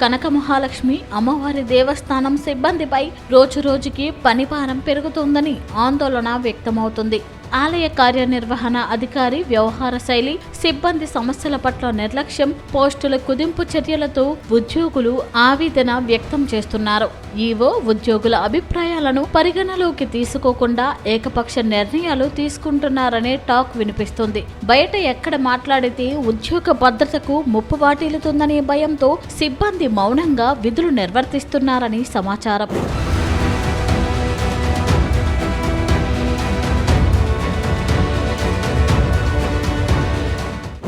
కనక మహాలక్ష్మి అమ్మవారి దేవస్థానం సిబ్బందిపై రోజురోజుకి పనిభారం పెరుగుతోందని ఆందోళన వ్యక్తమవుతుంది. ఆలయ కార్యనిర్వహణ అధికారి వ్యవహార శైలి, సిబ్బంది సమస్యల పట్ల నిర్లక్ష్యం, పోస్టుల కుదింపు చర్యలతో ఉద్యోగులు ఆవేదన వ్యక్తం చేస్తున్నారు. ఈవో ఉద్యోగుల అభిప్రాయాలను పరిగణలోకి తీసుకోకుండా ఏకపక్ష నిర్ణయాలు తీసుకుంటున్నారనే టాక్ వినిపిస్తుంది. బయట ఎక్కడ మాట్లాడితే ఉద్యోగ భద్రతకు ముప్పు వాటిల్లుతుందనే భయంతో సిబ్బంది మౌనంగా విధులు నిర్వర్తిస్తున్నారని సమాచారం.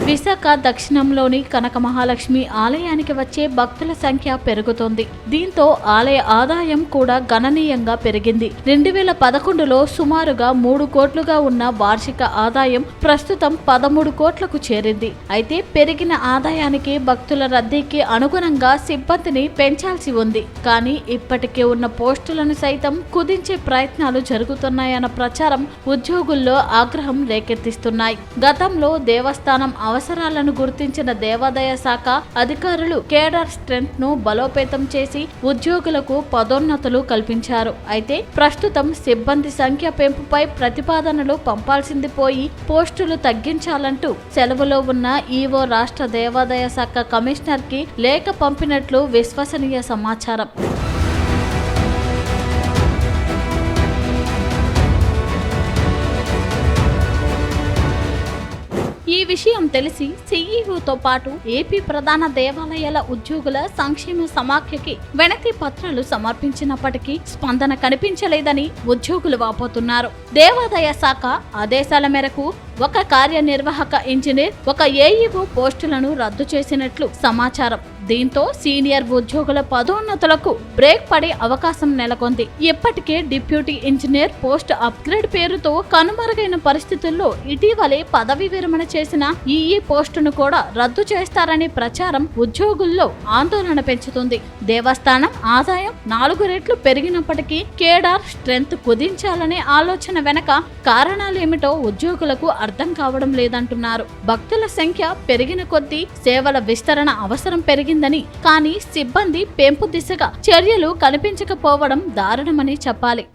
విశాఖ దక్షిణంలోని కనక మహాలక్ష్మి ఆలయానికి వచ్చే భక్తుల సంఖ్య పెరుగుతోంది. దీంతో ఆలయ ఆదాయం కూడా గణనీయంగా పెరిగింది. 2011లో సుమారుగా 3 కోట్లుగా ఉన్న వార్షిక ఆదాయం ప్రస్తుతం 13 కోట్లకు చేరింది. అయితే పెరిగిన ఆదాయానికి భక్తుల రద్దీకి అనుగుణంగా సిబ్బందిని పెంచాల్సి ఉంది. కానీ ఇప్పటికే ఉన్న పోస్టులను సైతం కుదించే ప్రయత్నాలు జరుగుతున్నాయన్న ప్రచారం ఉద్యోగుల్లో ఆగ్రహం రేకెత్తిస్తున్నాయి. గతంలో దేవస్థానం అవసరాలను గుర్తించిన దేవాదాయ శాఖ అధికారులు కేడర్ స్ట్రెంత్ ను బలోపేతం చేసి ఉద్యోగులకు పదోన్నతులు కల్పించారు. అయితే ప్రస్తుతం సిబ్బంది సంఖ్య పెంపుపై ప్రతిపాదనలు పంపాల్సింది పోయి పోస్టులు తగ్గించాలంటూ సెలవులో ఉన్న ఈవో రాష్ట్ర దేవాదాయ శాఖ కమిషనర్ కి లేఖ పంపినట్లు విశ్వసనీయ సమాచారం. ఈ విషయం తెలిసి సీఈఓతో పాటు ఏపీ ప్రధాన దేవాలయాల ఉద్యోగుల సంక్షేమ సమాఖ్యకి వినతి పత్రాలు సమర్పించినప్పటికీ స్పందన కనిపించలేదని ఉద్యోగులు వాపోతున్నారు. దేవాదాయ శాఖ ఆదేశాల మేరకు ఒక కార్యనిర్వాహక ఇంజనీర్, ఒక ఏఈఓ పోస్టులను రద్దు చేసినట్లు సమాచారం. దీంతో సీనియర్ ఉద్యోగుల పదోన్నతులకు బ్రేక్ పడే అవకాశం నెలకొంది. ఇప్పటికే డిప్యూటీ ఇంజనీర్ పోస్ట్ అప్గ్రేడ్ పేరుతో కనుమరుగైన పరిస్థితుల్లో ఇటీవలే పదవి విరమణ చేసిన ఈఈ పోస్టును కూడా రద్దు చేస్తారనే ప్రచారం ఉద్యోగుల్లో ఆందోళన పెంచుతుంది. దేవస్థానం ఆదాయం 4 రెట్లు పెరిగినప్పటికీ కేడార్ స్ట్రెంత్ కుదించాలనే ఆలోచన వెనక కారణాలేమిటో ఉద్యోగులకు అర్థం కావడం లేదంటున్నారు. భక్తుల సంఖ్య పెరిగిన కొద్దీ సేవల విస్తరణ అవసరం పెరిగిందని, కానీ సిబ్బంది పెంపు దిశగా చర్యలు కనిపించకపోవడం దారుణమని చెప్పాలి.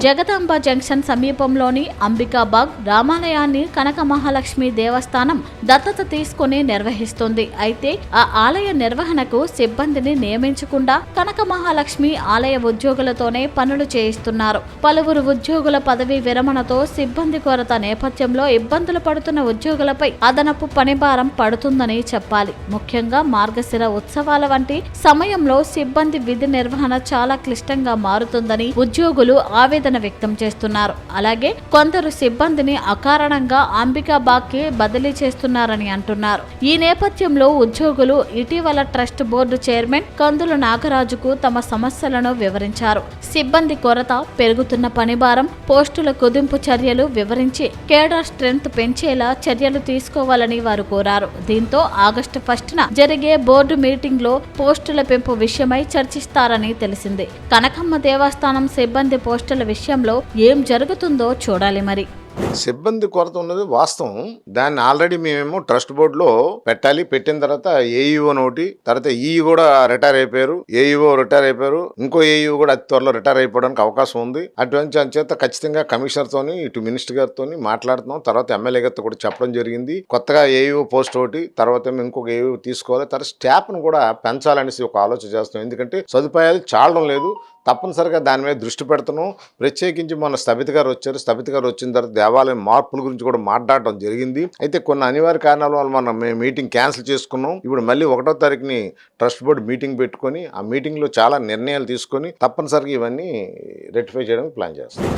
జగదాంబ జంక్షన్ సమీపంలోని అంబికాబాగ్ రామాలయాన్ని కనక మహాలక్ష్మి దేవస్థానం దత్తత తీసుకుని నిర్వహిస్తుంది. అయితే ఆ ఆలయ నిర్వహణకు సిబ్బందిని నియమించకుండా కనక మహాలక్ష్మి ఆలయ ఉద్యోగులతోనే పనులు చేయిస్తున్నారు. పలువురు ఉద్యోగుల పదవీ విరమణతో సిబ్బంది కొరత నేపథ్యంలో ఇబ్బందులు పడుతున్న ఉద్యోగులపై అదనపు పనిభారం పడుతుందని చెప్పాలి. ముఖ్యంగా మార్గశిర ఉత్సవాల వంటి సమయంలో సిబ్బంది విధి నిర్వహణ చాలా క్లిష్టంగా మారుతుందని ఉద్యోగులు ఆవేదన వ్యక్తం చేస్తున్నారు. అలాగే కొందరు సిబ్బందిని అకారణంగా అంబికాబాగ్కి బదిలీ చేస్తున్నారని అంటున్నారు. ఈ నేపథ్యంలో ఉద్యోగులు ఇటీవల ట్రస్ట్ బోర్డు చైర్మన్ కందుల నాగరాజుకు తమ సమస్యలను వివరించారు. సిబ్బంది కొరత, పెరుగుతున్న పనిభారం, పోస్టుల కుదింపు చర్యలు వివరించి కేడర్ స్ట్రెంత్ పెంచేలా చర్యలు తీసుకోవాలని వారు కోరారు. దీంతో ఆగస్టు 1న జరిగే బోర్డు మీటింగ్ లో పోస్టుల పెంపు విషయమై చర్చిస్తారని తెలిసింది. కనకమ్మ దేవస్థానం సిబ్బంది పోస్టుల విషయంలో ఏం జరుగుతుందో చూడాలి. మరి సిబ్బంది కొరత ఉన్నది వాస్తవం. దాన్ని ఆల్రెడీ మేమేమో ట్రస్ట్ బోర్డులో పెట్టాలి. పెట్టిన తర్వాత ఏఈఓ నోటి, తర్వాత ఈఈ కూడా రిటైర్ అయిపోయారు, ఏఈఓ రిటైర్ అయిపోయారు, ఇంకో ఏఈఓ కూడా అతి త్వరలో రిటైర్ అయిపోవడానికి అవకాశం ఉంది. అటువంటి అంచేత ఖచ్చితంగా కమిషనర్ తోని, ఇటు మినిస్టర్ గారితో మాట్లాడుతున్నాం. తర్వాత ఎమ్మెల్యే గారితో కూడా చెప్పడం జరిగింది. కొత్తగా ఏఈఓ పోస్ట్ ఒకటి, తర్వాత ఇంకొక ఏఈఓ తీసుకోవాలి. తర్వాత స్టాఫ్ ను కూడా పెంచాలనేసి ఒక ఆలోచన చేస్తున్నాం. ఎందుకంటే సదుపాయాలు చాలడం లేదు. తప్పనిసరిగా దాని మీద దృష్టి పెడుతున్నాం. ప్రత్యేకించి మన స్థబిత గారు వచ్చారు. స్థబిత గారు వచ్చిన తర్వాత దేవాలయం మార్పుల గురించి కూడా మాట్లాడటం జరిగింది. అయితే కొన్ని అనివార్య కారణాల వల్ల మనం మీటింగ్ క్యాన్సిల్ చేసుకున్నాం. ఇప్పుడు మళ్ళీ 1వ తారీఖుని ట్రస్ట్ బోర్డు మీటింగ్ పెట్టుకొని ఆ మీటింగ్లో చాలా నిర్ణయాలు తీసుకొని తప్పనిసరిగా ఇవన్నీ రెక్టిఫై చేయడానికి ప్లాన్ చేస్తాం.